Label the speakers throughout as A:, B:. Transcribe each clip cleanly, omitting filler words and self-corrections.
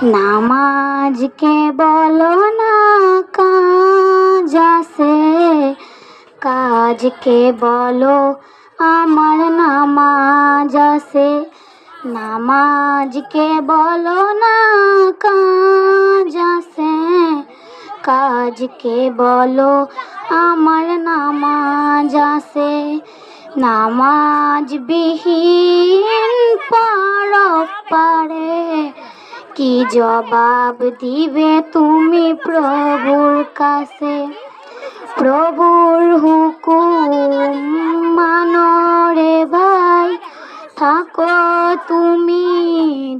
A: নামাজকে বলো না কাজ আছে, কাজকে বলো আমার নামাজ আছে। নামাজকে বলো না কাজ আছে, কাজকে বলো আমার নামাজ আছে। নামাজ বিহীন পরব পারে, কি জবাব দিবে তুমি প্রভুর কাছে? প্রভুর হুকুম মানো রে ভাই, থাকো তুমি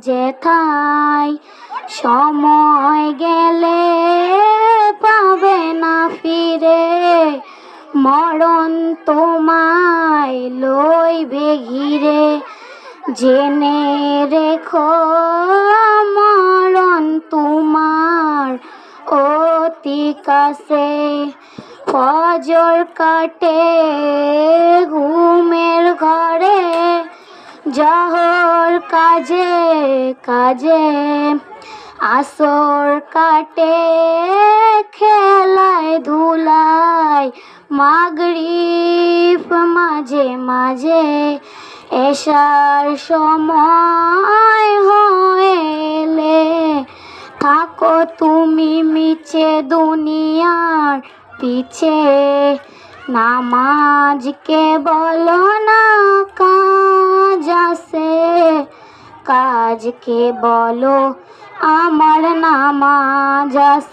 A: যেথায়। সময় গেলে পাবে না ফিরে, মরণ তোমায় লইবে ঘিরে। জেনে রেখো মরণ তোমার অতি কাছে। ফজর কাটে ঘুমের ঘরে, জহর কাজে কাজে। আসর কাটে খেলায় ধুলায়, মাগরিব মাঝে মাঝে। এশার সময় হইলে থাকো তুমি মিছে দুনিয়ার পিছে। নামাজকে বলো না কাজ আছে, কাজকে বলো আমার নামাজ আছে।